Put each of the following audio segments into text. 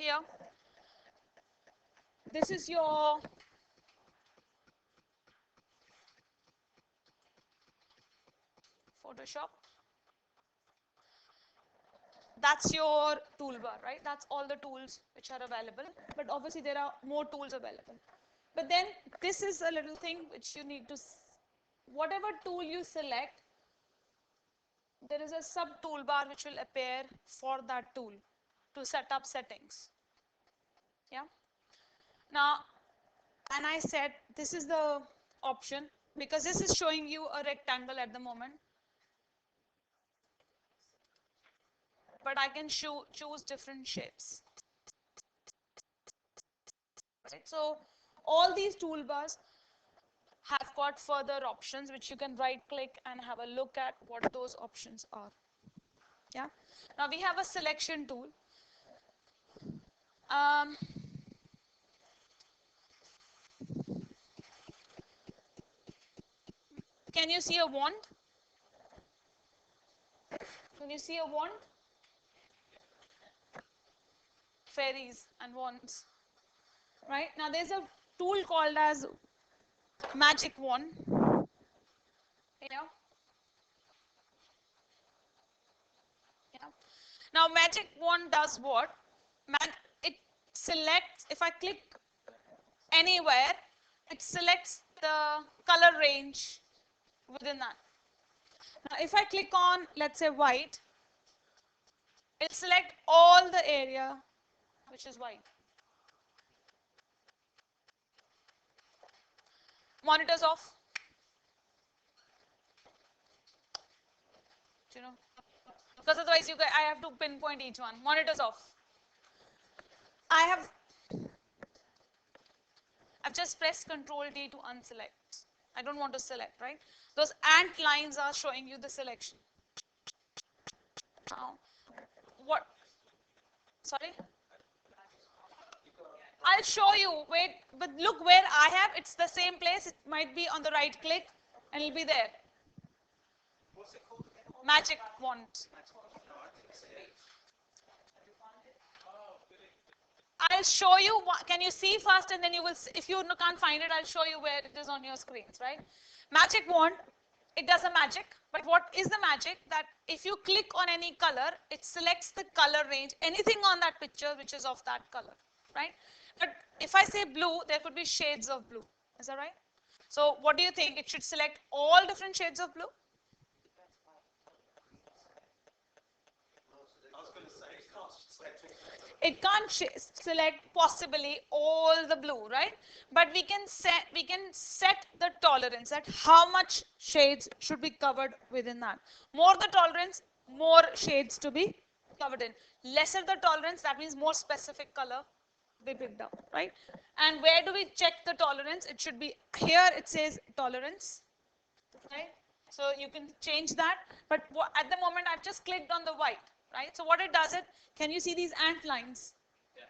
here. This is your Photoshop. That's your toolbar, right? That's all the tools which are available. But obviously there are more tools available. But then this is a little thing which you need to, whatever tool you select, there is a sub toolbar which will appear for that tool to set up settings. Yeah. Now, and I said this is the option because this is showing you a rectangle at the moment. But I can choose different shapes. Right? So all these toolbars have got further options which you can right click and have a look at what those options are. Yeah. Now we have a selection tool. Can you see a wand? Can you see a wand? Fairies and wands. Right? Now there's a tool called as magic wand. Yeah. Yeah. Now magic wand does what? It selects, if I click anywhere, it selects the color range within that. Now if I click on, let's say, white, it'll select all the area which is white. Monitors off. Do you know? Because otherwise I have to pinpoint each one. Monitors off. I've just pressed Control D to unselect. I don't want to select, right? Those ant lines are showing you the selection. Now, what? Sorry? I'll show you. Wait, but look where I have. It's the same place. It might be on the right click and it'll be there. Magic wand. I'll show you. Can you see first and then you will, if you can't find it, I'll show you where it is on your screens, right? Magic wand, it does a magic. But what is the magic? That if you click on any color, it selects the color range, anything on that picture which is of that color, right? But if I say blue, there could be shades of blue. Is that right? So what do you think? It should select all different shades of blue? It can't select possibly all the blue, right? But we can set the tolerance at how much shades should be covered within that. More the tolerance, more shades to be covered in. Lesser the tolerance, that means more specific color be picked up, right? And where do we check the tolerance? It should be here. It says tolerance, right? So you can change that. But at the moment, I've just clicked on the white. Right? So what it does it, can you see these ant lines? Yeah.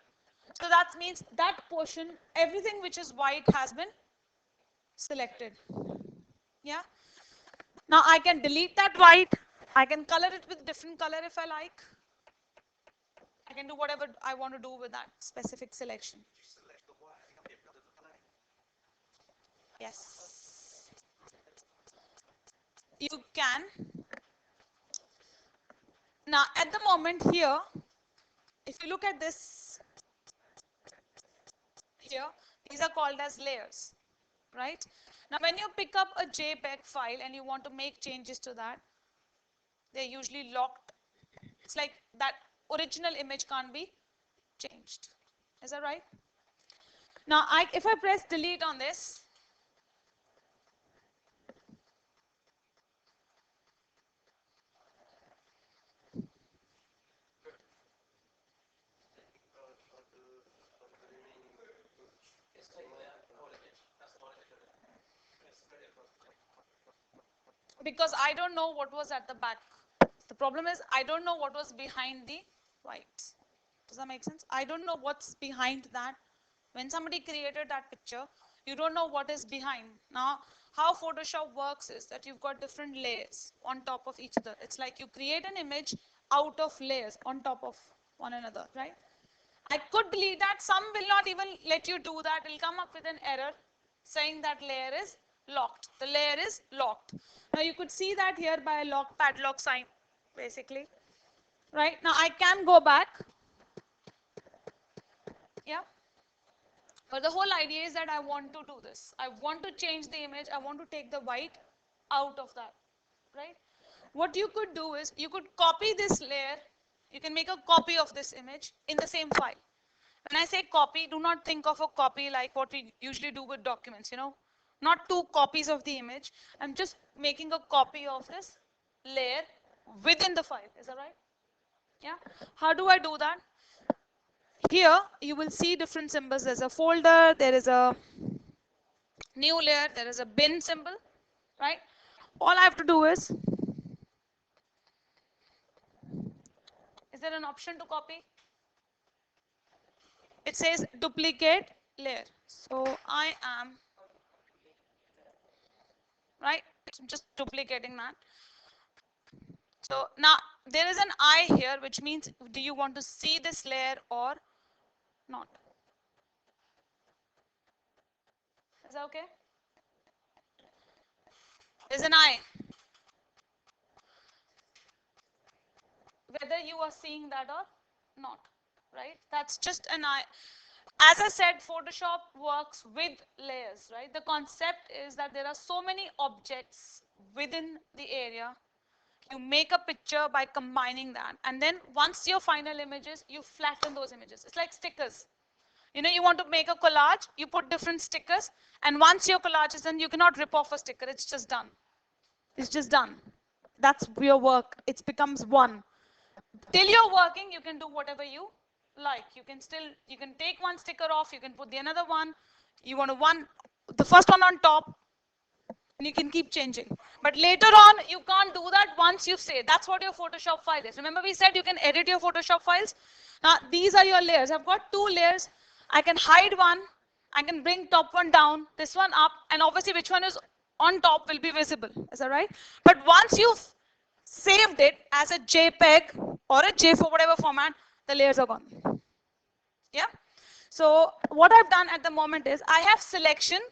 So that means that portion, everything which is white has been selected. Yeah. Now I can delete that white. I can color it with different color if I like. I can do whatever I want to do with that specific selection. Yes. You can. Now at the moment here, if you look at this here, these are called as layers, right? Now when you pick up a JPEG file and you want to make changes to that, they're usually locked. It's like that original image can't be changed. Is that right? Now if I press delete on this, because I don't know what was at the back. The problem is I don't know what was behind the whites. Does that make sense? I don't know what's behind that. When somebody created that picture, you don't know what is behind. Now, how Photoshop works is that you've got different layers on top of each other. It's like you create an image out of layers on top of one another, right? I could delete that. Some will not even let you do that. It'll come up with an error saying that layer is locked. The layer is locked. Now you could see that here by a lock padlock sign, basically. Right? Now I can go back. Yeah. But the whole idea is that I want to do this. I want to change the image. I want to take the white out of that. Right? What you could do is you could copy this layer. You can make a copy of this image in the same file. When I say copy, do not think of a copy like what we usually do with documents, you know. Not two copies of the image. I'm just making a copy of this layer within the file. Is that right? Yeah. How do I do that? Here you will see different symbols. There's a folder, there is a new layer, there is a bin symbol, right? All I have to do is there an option to copy? It says duplicate layer. So I am, right? So I'm just duplicating that. So now there is an I here, which means do you want to see this layer or not? Is that okay? There's an I. Whether you are seeing that or not, right? That's just an I. As I said, Photoshop works with layers, right? The concept is that there are so many objects within the area. You make a picture by combining that. And then once your final images, you flatten those images. It's like stickers. You know, you want to make a collage, you put different stickers. And once your collage is done, you cannot rip off a sticker. It's just done. It's just done. That's your work. It becomes one. Till you're working, you can do whatever you like. You can take one sticker off, you can put the another one. You want the first one on top, and you can keep changing. But later on, you can't do that once you've saved. That's what your Photoshop file is. Remember we said you can edit your Photoshop files? Now, these are your layers. I've got two layers. I can hide one. I can bring top one down, this one up, and obviously which one is on top will be visible. Is that right? But once you've saved it as a JPEG or a GIF or whatever format, the layers are gone. Yeah. So what I've done at the moment is I have selected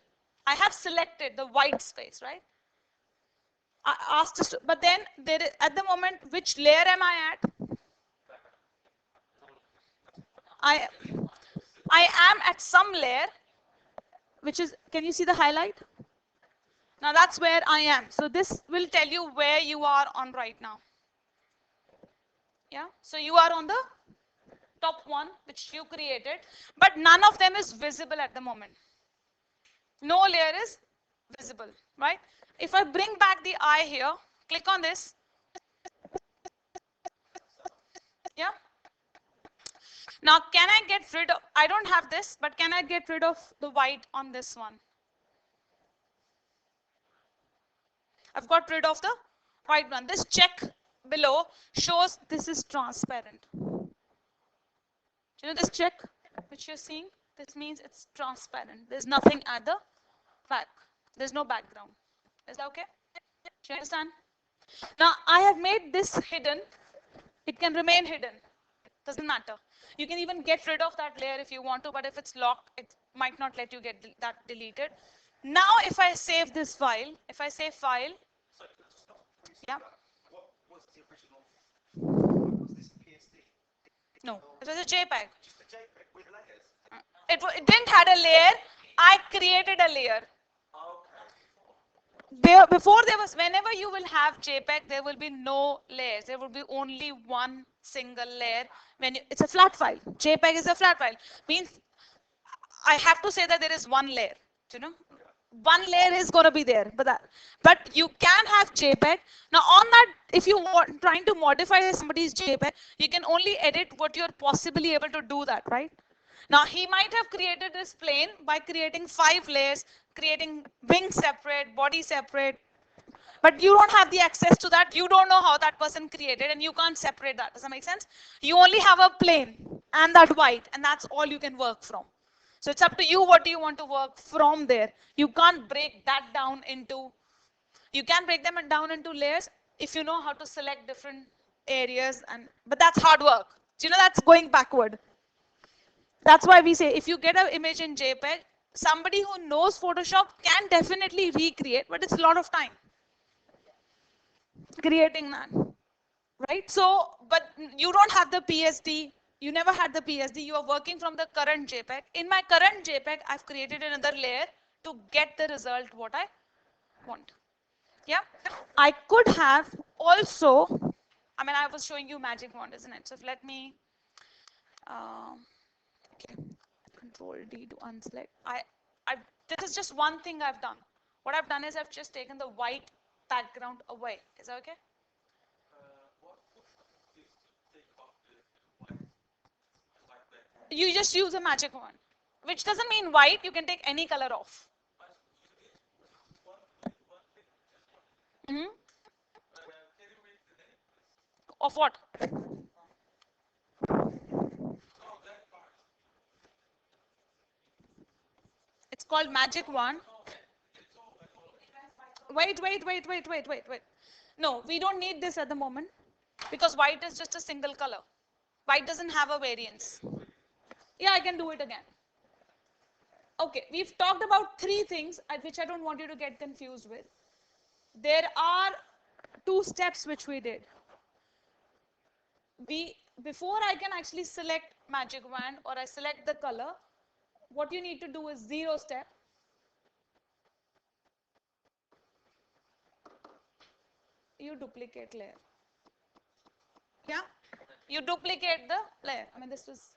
the white space, right? I asked us to, but then there is, at the moment, which layer am I at? I am at some layer, which is, can you see the highlight? Now that's where I am. So this will tell you where you are on right now. Yeah. So you are on the top one, which you created, but none of them is visible at the moment. No layer is visible, right? If I bring back the eye here, click on this. Yeah. Now, can I get rid of, I don't have this, but can I get rid of the white on this one? I've got rid of the white one. This check below shows this is transparent. You know this check which you're seeing? This means it's transparent. There's nothing at the back. There's no background. Is that okay? Do you understand? Now, I have made this hidden. It can remain hidden. Doesn't matter. You can even get rid of that layer if you want to, but if it's locked, it might not let you get that deleted. Now, if I save this file, if I say file, yeah. What's the original? Was this a PSD? No, it was a JPEG. Just a JPEG with layers. It didn't had a layer. I created a layer. Okay. Before there was, whenever you will have JPEG, there will be no layers. There will be only one single layer. It's a flat file. JPEG is a flat file. Means I have to say that there is one layer. You know, one layer is going to be there. But you can have JPEG. Now on that, if you want trying to modify somebody's JPEG, you can only edit what you're possibly able to do that, right? Now he might have created this plane by creating 5 layers, creating wings separate, body separate, but you don't have the access to that. You don't know how that person created and you can't separate that. Does that make sense? You only have a plane and that white, and that's all you can work from. So it's up to you what do you want to work from there. You can't break that down into, you can break them down into layers if you know how to select different areas, but that's hard work. So, you know, that's going backward. That's why we say if you get an image in JPEG, somebody who knows Photoshop can definitely recreate, but it's a lot of time creating that, right? So, but you don't have the PSD. You never had the PSD. You are working from the current JPEG. In my current JPEG, I've created another layer to get the result what I want. Yeah, I could have also. I mean, I was showing you magic wand, isn't it? So let me. Okay, Control D to unselect. I. This is just one thing I've done. What I've done is I've just taken the white background away. Is that okay? What's the use to take off the white background? You just use a magic wand, which doesn't mean white. You can take any color off. You did just one click, just one. Hmm. Can you make the name, please? Of what? No, that part. It's called magic wand. No, it's all okay. Wait. No, we don't need this at the moment because white is just a single color. White doesn't have a variance. Wait. Yeah, I can do it again. Okay, we've talked about three things which I don't want you to get confused with. There are two steps which we did. Before I can actually select magic wand or I select the color, what you need to do is zero step. You duplicate layer. Yeah, you duplicate the layer. I mean, this was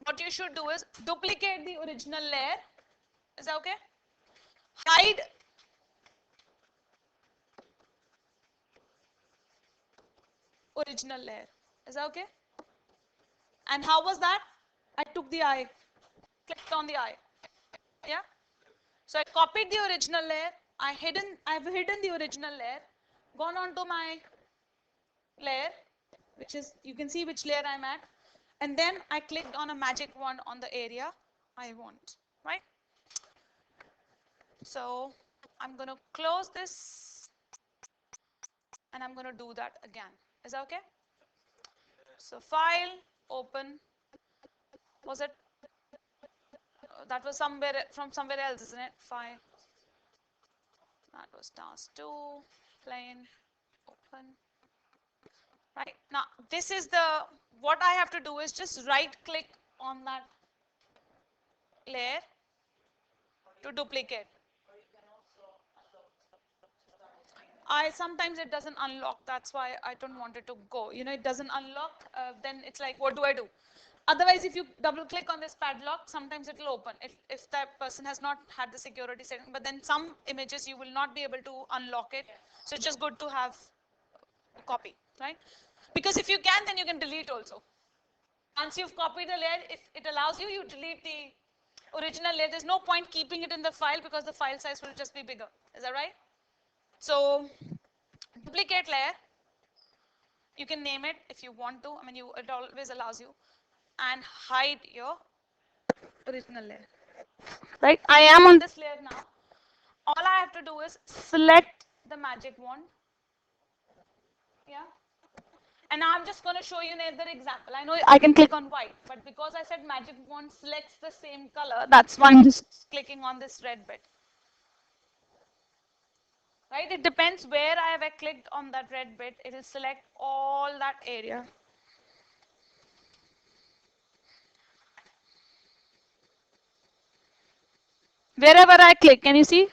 what you should do is duplicate the original layer. Is that okay? Hide original layer. Is that okay? And how was that? I took the eye, clicked on the eye. Yeah. So I copied the original layer. I've hidden the original layer. Gone on to my layer, which is you can see which layer I'm at, and then I clicked on a magic wand on the area I want. Right. So I'm going to close this and I'm going to do that again. Is that okay? So file, open. Was it? That was somewhere from somewhere else, isn't it? File. That was task 2. Plain. Open. Right. Now this is what I have to do is just right click on that layer to duplicate. I sometimes it doesn't unlock. That's why I don't want it to go. It doesn't unlock. Then it's like, what do I do? Otherwise, if you double click on this padlock, sometimes it will open if that person has not had the security setting. But then some images you will not be able to unlock it. So it's just good to have a copy, right? Because if you can, then you can delete also. Once you've copied the layer, if it allows you, you delete the original layer. There's no point keeping it in the file because the file size will just be bigger. Is that right? So duplicate layer, you can name it if you want to. I mean, it always allows you. And hide your original layer. Right? I am on this layer now. All I have to do is select the magic wand. Yeah. And now I'm just going to show you another example. I know I can click on white, but because I said magic wand selects the same color, that's why I'm just clicking on this red bit. Right? It depends where I have clicked on that red bit. It will select all that area. Wherever I click, can you see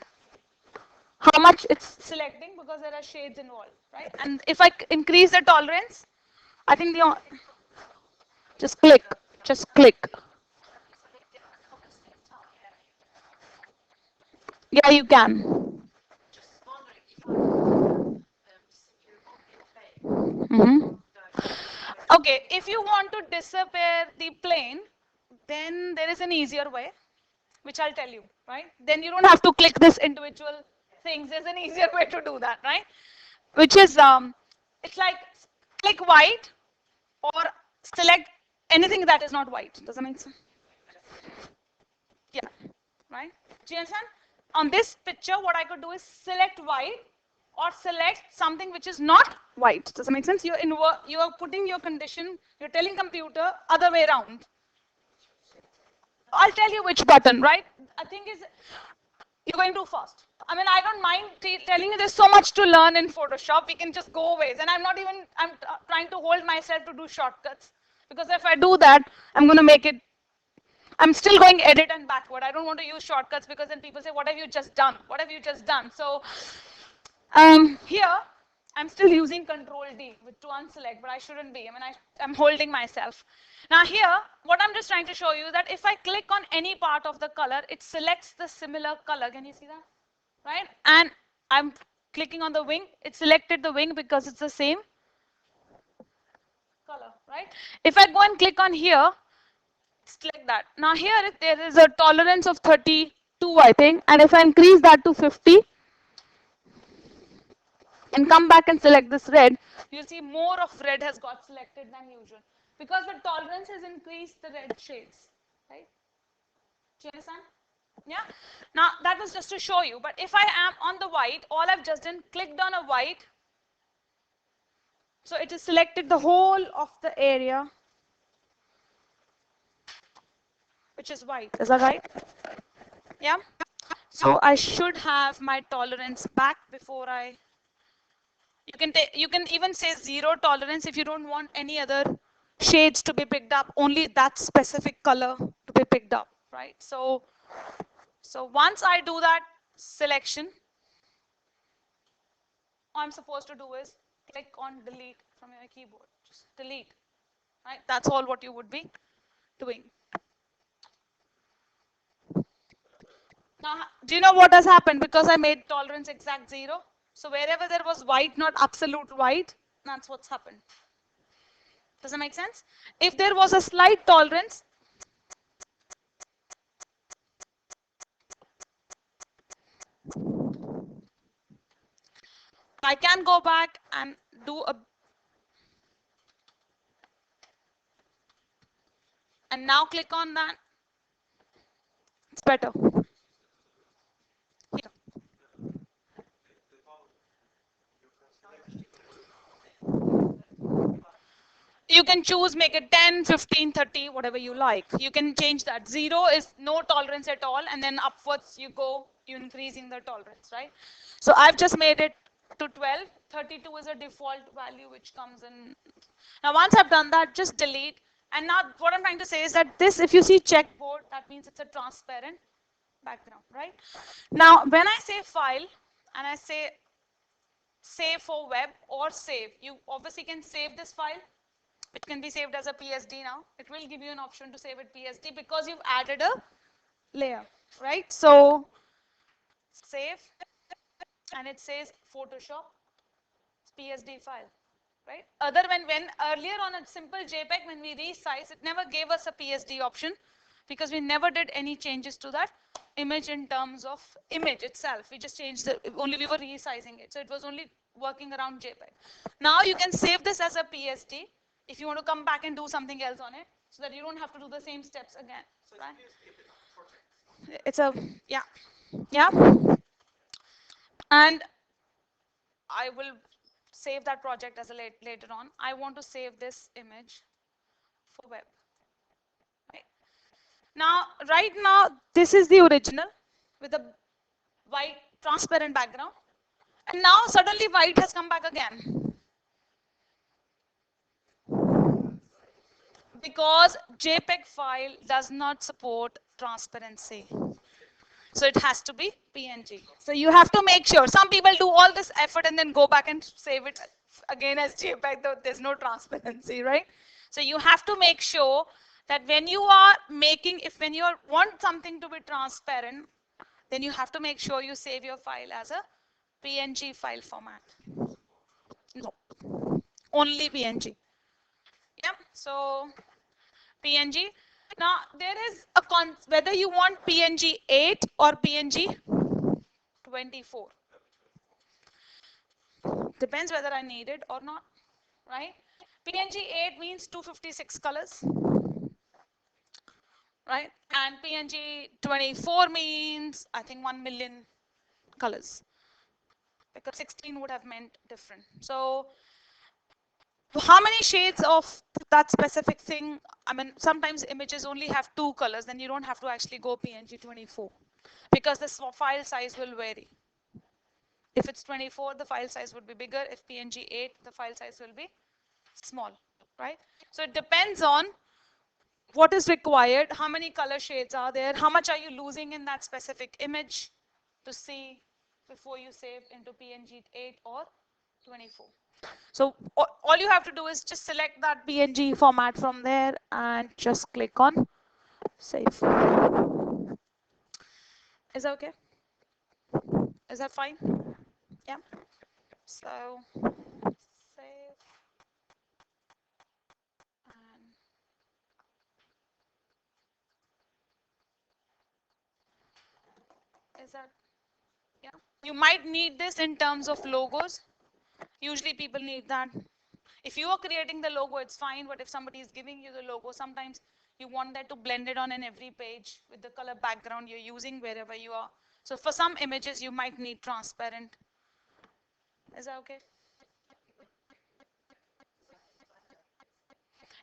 how much it's selecting because there are shades involved, right? And if I increase the tolerance, I think just click, just click. Yeah, you can. Just wondering if I want to disappear on the plane. Mm-hmm. Where do Okay, if you want to disappear the plane, then there is an easier way, which I'll tell you, right? Then you don't have to click this individual things. There's an easier way to do that, right? Which is, it's like click white or select anything that is not white. Does that make sense? just select? Yeah, right? Do you understand? On this picture, what I could do is select white or select something which is not white. Does that make sense? You're putting your condition, you're telling computer other way around. I'll tell you which button, right? I think is you're going too fast. I mean, I don't mind telling you there's so much to learn in Photoshop. We can just go ways. And I'm trying to hold myself to do shortcuts. Because if I do that, I'm going to make it, I'm still going edit and backward. I don't want to use shortcuts because then people say, what have you just done? What have you just done? So here, I'm still using Control D to unselect, but I shouldn't be. I mean, I'm holding myself. Now here, what I'm just trying to show you that if I click on any part of the color, it selects the similar color. Can you see that? Right? And I'm clicking on the wing. It selected the wing because it's the same color, right? If I go and click on here, it's like that. Now here, if there is a tolerance of 32, I think, and if I increase that to 50, and come back and select this red, you'll see more of red has got selected than usual. Because the tolerance has increased the red shades, right? Do you understand? Yeah? Now, that was just to show you. But if I am on the white, all I've just done, clicked on a white. So it has selected the whole of the area, which is white. Is that right? Yeah? So I should have my tolerance back before I you can even say zero tolerance if you don't want any other shades to be picked up, only that specific color to be picked up, right? So once I do that selection, all I'm supposed to do is click on delete from your keyboard. Just delete, right? That's all what you would be doing. Now, do you know what has happened? Because I made tolerance exact zero. So wherever there was white, not absolute white, that's what's happened. Does that make sense? If there was a slight tolerance, I can go back and do a, and now click on that. It's better. The volume. You can select the value. You can choose, make it 10, 15, 30, whatever you like. You can change that. Zero is no tolerance at all, and then upwards you go, you're increasing the tolerance, right? So I've just made it to 12. 32 is a default value which comes in. Now once I've done that, just delete. And now what I'm trying to say is that this, if you see checkboard, that means it's a transparent background, right? Now when I say file and I say save for web or save, you obviously can save this file. It can be saved as a PSD now. It will give you an option to save it PSD because you've added a layer, right? So save, and it says Photoshop PSD file, right? Other when earlier on a simple JPEG, when we resize, it never gave us a PSD option because we never did any changes to that image in terms of image itself. We just changed the, only we were resizing it. So it was only working around JPEG. Now you can save this as a PSD if you want to come back and do something else on it so that you don't have to do the same steps again. So it's Right? PSD project. It's a, yeah, yeah. And I will save that project as a later on. I want to save this image for web. Right? Now, right now, this is the original with a white transparent background. And now suddenly white has come back again. Because JPEG file does not support transparency. So it has to be PNG. So you have to make sure. Some people do all this effort and then go back and save it again as JPEG, though there's no transparency, right? So you have to make sure that when you are making, if when you want something to be transparent, then you have to make sure you save your file as a PNG file format. No, only PNG. Yeah, so PNG. Now there is a whether you want PNG 8 or PNG 24. Depends whether I need it or not, right? PNG 8 means 256 colors, right? And PNG 24 means, I think, 1 million colors. because 16 would have meant different. So how many shades of that specific thing? I mean, sometimes images only have two colors, then you don't have to actually go PNG 24 because the file size will vary. If it's 24, the file size would be bigger. If PNG 8, the file size will be small, right? So it depends on what is required, how many color shades are there, how much are you losing in that specific image to see before you save into PNG 8 or 24. So all you have to do is just select that PNG format from there and just click on save. Is that okay? Is that fine? Yeah. So save and is that, yeah. You might need this in terms of logos. Usually people need that. If you are creating the logo, it's fine, but if somebody is giving you the logo, sometimes you want that to blend it on in every page with the color background you're using wherever you are. So for some images, you might need transparent. Is that okay?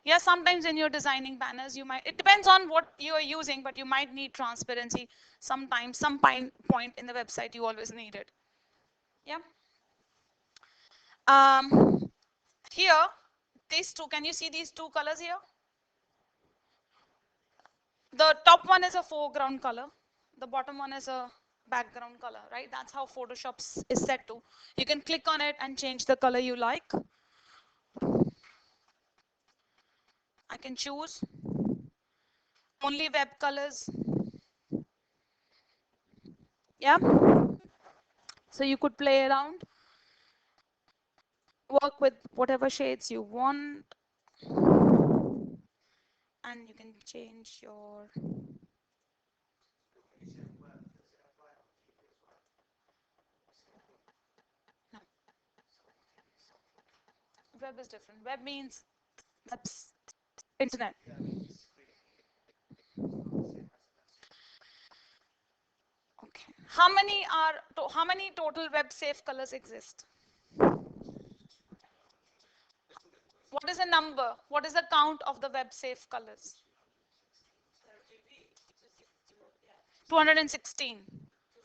Yeah, sometimes when you're designing banners, you might, it depends on what you are using, but you might need transparency. Sometimes, some point in the website, you always need it. Yeah. Um, Here, these two, can you see these two colors here? The top one is a foreground color. The bottom one is a background color, right? That's how Photoshop is set to. You can click on it and change the color you like. I can choose only web colors. Yeah. So you could play around, work with whatever shades you want, and you can change your. When you say web, does it apply on TV as well? No, Software. web is different. Web means that's internet. Yeah, I mean the screen. It's not the same as a desktop. Okay. How many total web safe colors exist? What is the number? What is the count of the web safe colors? 216.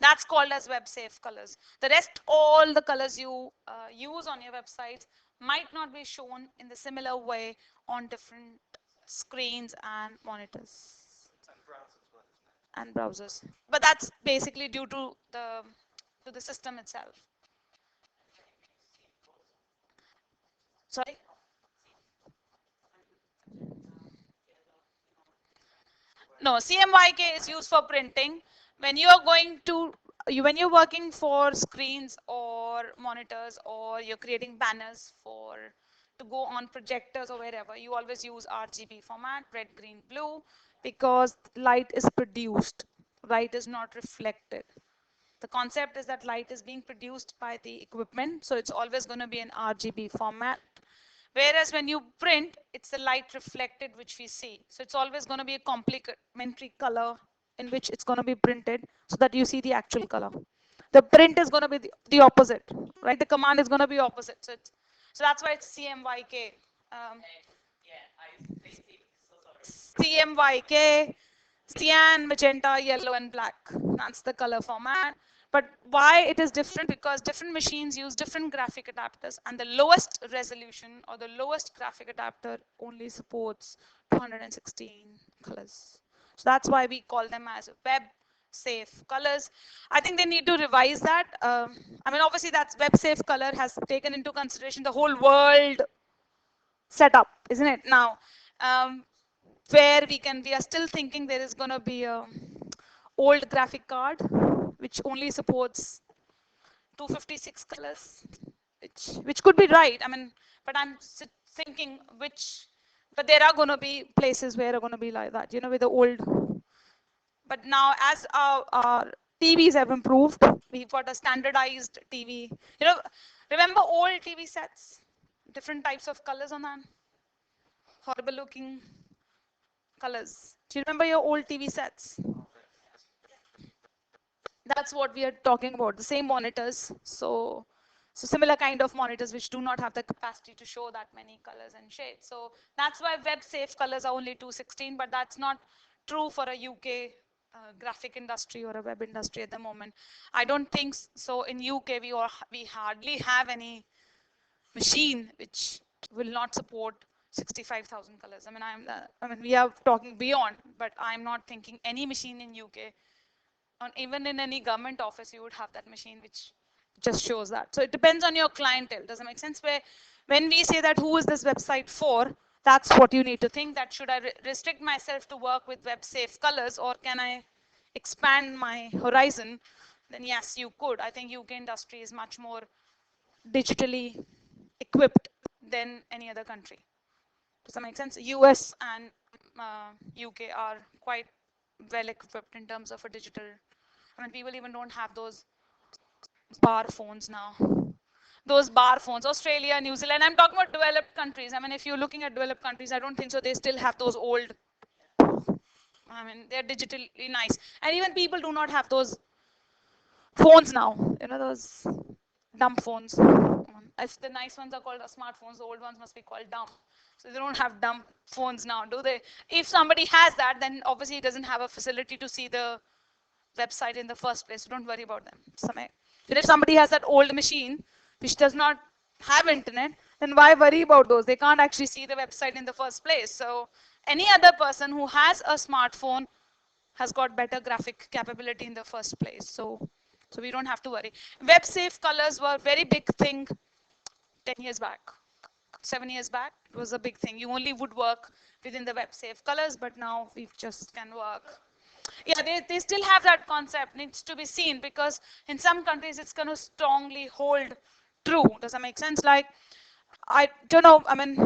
That's called as web safe colors. The rest, all the colors you use on your websites might not be shown in the similar way on different screens and monitors And browser as well, isn't it? and browsers. But that's basically due to the system itself. Sorry? No, CMYK is used for printing. When you are going to, when you're working for screens or monitors or you're creating banners for to go on projectors or wherever, you always use RGB format, red, green, blue, because light is produced, light is not reflected. The concept is that light is being produced by the equipment, so it's always going to be an RGB format. Whereas when you print, it's the light reflected which we see. So it's always going to be a complementary color in which it's going to be printed so that you see the actual color. The print is going to be the opposite, right? The command is going to be opposite. So that's why it's CMYK. Um, CMYK, cyan, magenta, yellow, and black. That's the color format. But why it is different? Because different machines use different graphic adapters, and the lowest resolution or the lowest graphic adapter only supports 216 colors. So that's why we call them as web safe colors. I think they need to revise that. I mean, obviously, that's web safe color has taken into consideration the whole world setup, isn't it? Now, um, where we are still thinking there is going to be a old graphic card which only supports 256 colors, which could be right. I mean, but I'm thinking which, but there are going to be places where are going to be like that, with the old. But now, as our TVs have improved, we've got a standardized TV. Remember old TV sets, different types of colors on that, horrible looking colors. Do you remember your old TV sets? Oh, yes, yes. That's what we are talking about, the same monitors. So So similar kind of monitors which do not have the capacity to show that many colors and shades. So that's why web safe colors are only 216, but that's not true for a UK graphic industry or a web industry at the moment. I don't think so. In UK, we hardly have any machine which will not support 65,000 colors. I mean, we are talking beyond, but I'm not thinking any machine in UK, or even in any government office, you would have that machine which just shows that. So it depends on your clientele. Does it make sense? Where when we say that who is this website for, that's what you need to think. That should I restrict myself to work with web safe colors, or can I expand my horizon? Then yes, you could. I think UK industry is much more digitally equipped than any other country. Does that make sense? US and UK are quite well equipped in terms of a digital. I mean, people even don't have those bar phones now. Those bar phones, Australia, New Zealand. I'm talking about developed countries. I mean, if you're looking at developed countries, I don't think so. They still have those old. I mean, they're digitally nice, and even people do not have those phones now. You know, those dumb phones. If the nice ones are called smartphones, the old ones must be called dumb. So they don't have dumb phones now, do they? If somebody has that, then obviously he doesn't have a facility to see the website in the first place. So don't worry about them. But if somebody has that old machine which does not have internet, then why worry about those? They can't actually see the website in the first place. So any other person who has a smartphone has got better graphic capability in the first place. So we don't have to worry. Web safe colors were a very big thing 10 years back. 7 years back, it was a big thing. You only would work within the web safe colors, but now we just can work. Yeah, they still have that concept, needs to be seen, because in some countries it's going to strongly hold true. Does that make sense? Like, I don't know, I mean,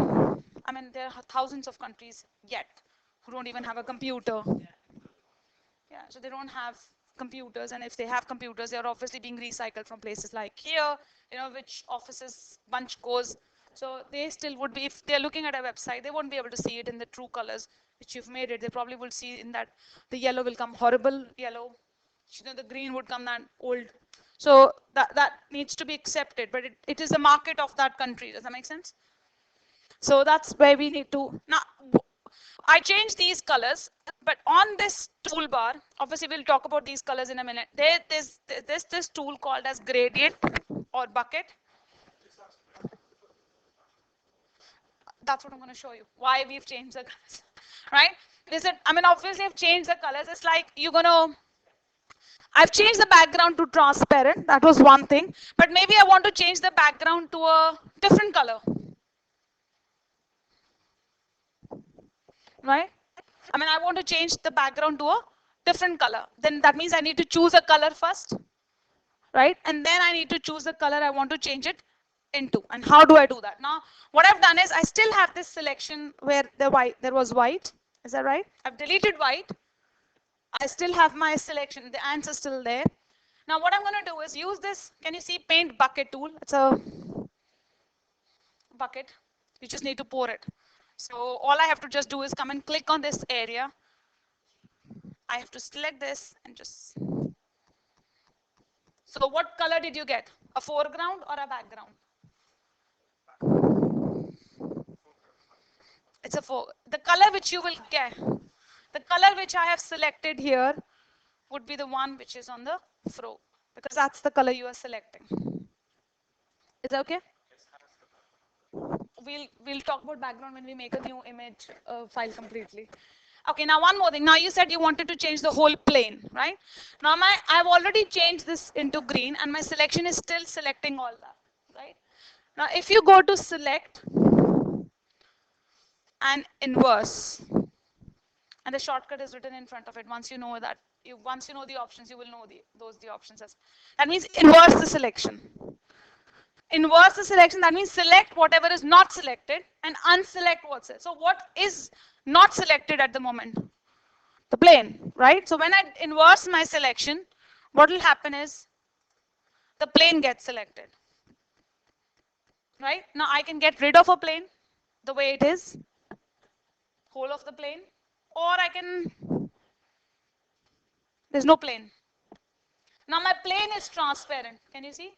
there are thousands of countries yet who don't even have a computer. Yeah, so they don't have computers, and if they have computers, they are obviously being recycled from places like here, which offices bunch goes. So they still would be, if they're looking at a website, they won't be able to see it in the true colors which you've made it. They probably will see in that the yellow will come horrible yellow, the green would come that old. So that needs to be accepted, but it is the market of that country. Does that make sense? So that's where we need to now. I changed these colors, but on this toolbar, obviously we'll talk about these colors in a minute. There's this tool called as gradient or bucket. Is that to make it look better? That's what I'm going to show you. Why we've changed the colors, right? Obviously I've changed the colors. It's like I've changed the background to transparent. That was one thing. But maybe I want to change the background to a different color, right? I want to change the background to a different color. Then that means I need to choose a color first, right? And then I need to choose the color I want to change it into. And how do I do that? Now, what I've done is I still have this selection where there was white. Is that right? I've deleted white. I still have my selection. The ants are still there. Now, what I'm going to do is use this. Can you see paint bucket tool? It's a bucket. You just need to pour it. So all I have to just do is come and click on this area. I have to select this and just. So what color did you get? A foreground or a background? Background. Foreground is background. It's the color which you will get. The color which I have selected here would be the one which is on the fro, because that's the color you are selecting. Is that okay? Okay, so how's the background look? We'll talk about background when we make a new image file completely. Okay, now one more thing. Now you said you wanted to change the whole plane, right? Now I've already changed this into green, and my selection is still selecting all that, right? Now if you go to select and inverse, and the shortcut is written in front of it. Once you know that, once you know the options, you will know the options as. That means inverse the selection. Inverse the selection, that means select whatever is not selected and unselect what's it. So what is not selected at the moment? The plane, right? So when I inverse my selection, what will happen is the plane gets selected, right? Now I can get rid of a plane the way it is, whole of the plane, or there's no plane. Now my plane is transparent. Can you see?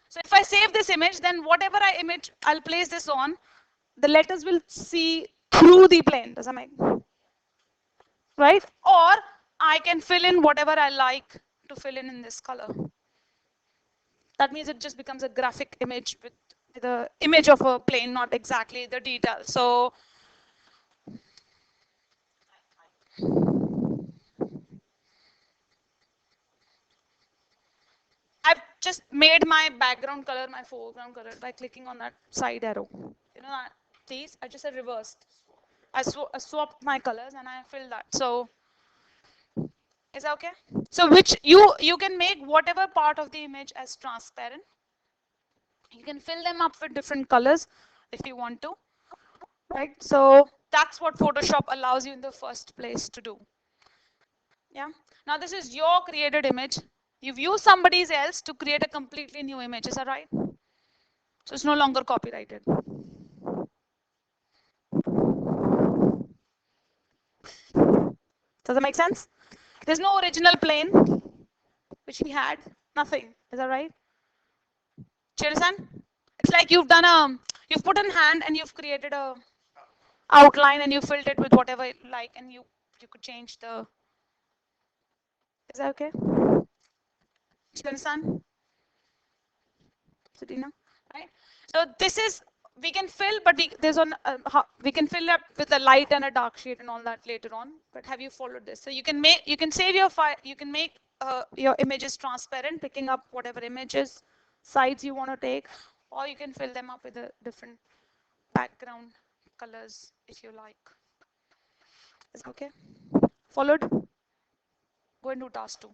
So if I save this image, then whatever I'll place this on, the letters will see through the plane. Does that make right? Or I can fill in whatever I like to fill in this color. That means it just becomes a graphic image with the image of a plane, not exactly the detail. So I've just made my background color my foreground color by clicking on that side arrow. You know that? These I just reversed. I swapped my colors and I filled that. So is that okay? So which you can make whatever part of the image as transparent. You can fill them up with different colors if you want to, right? So that's what Photoshop allows you in the first place to do. Yeah. Now this is your created image. You've used somebody else to create a completely new image. Is that right? So it's no longer copyrighted. Does that make sense? There's no original plane which he had. Nothing. Is that right? Do you understand? It's like you've put in hand and you've created a outline and you filled it with whatever you like and you could change the. Is that okay? Do you understand, Sadina? Right? So this is we can fill, but we can fill up with a light and a dark shade and all that later on. But have you followed this? So you can save your file. You can make your images transparent, picking up whatever images, sides you want to take, or you can fill them up with a different background colors if you like. Is that okay? Followed? Go and do task two.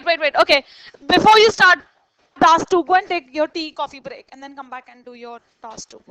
Wait. Okay. Before you start task two, go and take your tea, coffee break, and then come back and do your task two.